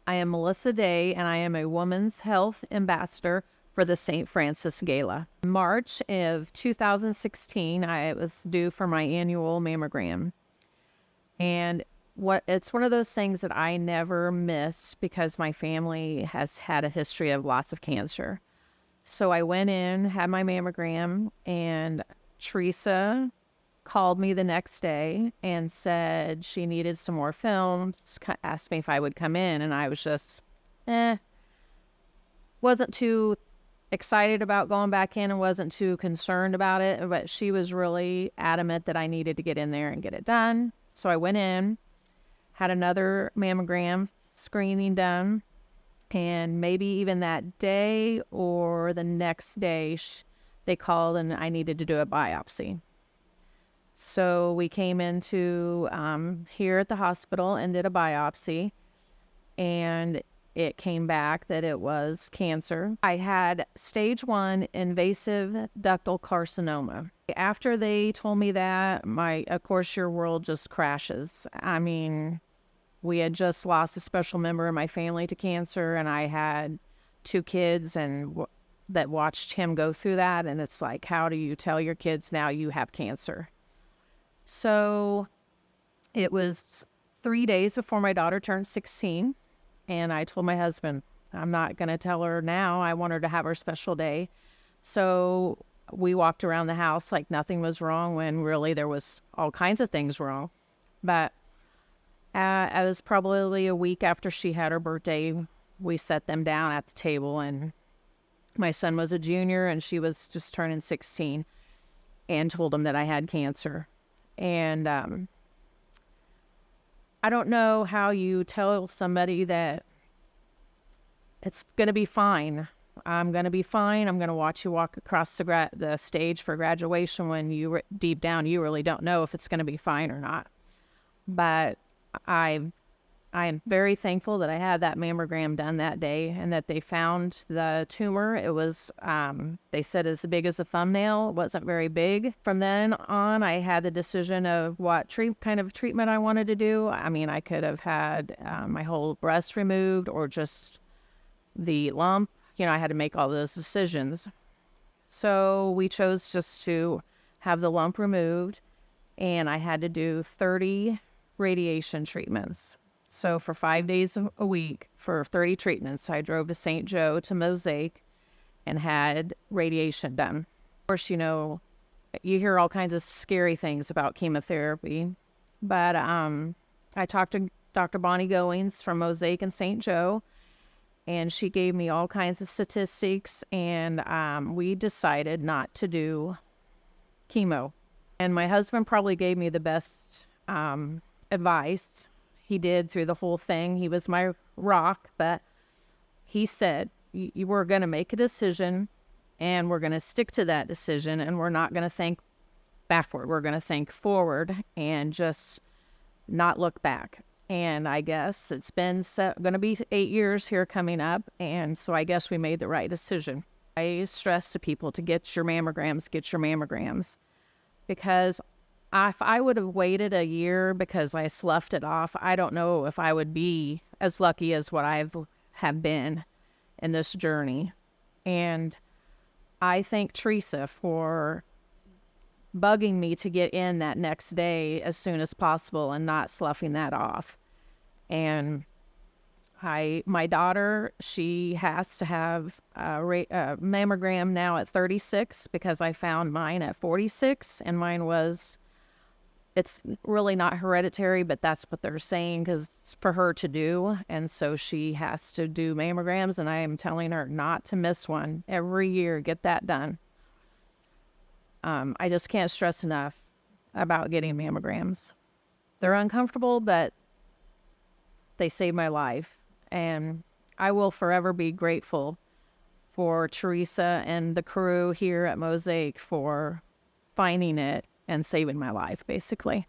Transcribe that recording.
I am Melissa Day, and I am a woman's health ambassador for the St. Francis Gala. In March of 2016, I was due for my annual mammogram. And it's one of those things that I never miss because my family has had a history of lots of cancer. So I went in, had my mammogram, and Teresa called me the next day and said she needed some more films, asked me if I would come in, and I was just, wasn't too excited about going back in and wasn't too concerned about it, but she was really adamant that I needed to get in there and get it done. So I went in, had another mammogram screening done, and maybe even that day or the next day, they called and I needed to do a biopsy. So we came into here at the hospital and did a biopsy, and it came back that it was cancer. I had stage 1 invasive ductal carcinoma. After they told me that, of course, your world just crashes. I mean, we had just lost a special member of my family to cancer, and I had 2 kids that watched him go through that, and it's like, how do you tell your kids now you have cancer? So it was 3 days before my daughter turned 16, and I told my husband, I'm not going to tell her now. I want her to have her special day. So we walked around the house like nothing was wrong when really there was all kinds of things wrong. But it was probably a week after she had her birthday, we set them down at the table, and my son was a junior and she was just turning 16, and told him that I had cancer. And I don't know how you tell somebody that it's going to be fine. I'm going to be fine. I'm going to watch you walk across the stage for graduation when deep down you really don't know if it's going to be fine or not. But I am very thankful that I had that mammogram done that day and that they found the tumor. It was, they said, as big as a thumbnail. It wasn't very big. From then on, I had the decision of what kind of treatment I wanted to do. I mean, I could have had my whole breast removed or just the lump. I had to make all those decisions. So we chose just to have the lump removed, and I had to do 30 radiation treatments. So for 5 days a week for 30 treatments, I drove to St. Joe to Mosaic and had radiation done. Of course, you hear all kinds of scary things about chemotherapy, but I talked to Dr. Bonnie Goings from Mosaic and St. Joe, and she gave me all kinds of statistics, and we decided not to do chemo. And my husband probably gave me the best advice. He did through the whole thing. He was my rock, but he said, you were going to make a decision, and we're going to stick to that decision, and we're not going to think backward. We're going to think forward and just not look back. And I guess it's been going to be 8 years here coming up, and so I guess we made the right decision. I stress to people to get your mammograms, because if I would have waited a year because I sloughed it off, I don't know if I would be as lucky as what have been in this journey. And I thank Teresa for bugging me to get in that next day as soon as possible and not sloughing that off. And my daughter, she has to have a mammogram now at 36 because I found mine at 46, and mine was, it's really not hereditary, but that's what they're saying because for her to do. And so she has to do mammograms, and I am telling her not to miss one every year. Get that done. I just can't stress enough about getting mammograms. They're uncomfortable, but they saved my life. And I will forever be grateful for Teresa and the crew here at Mosaic for finding it and saving my life, basically.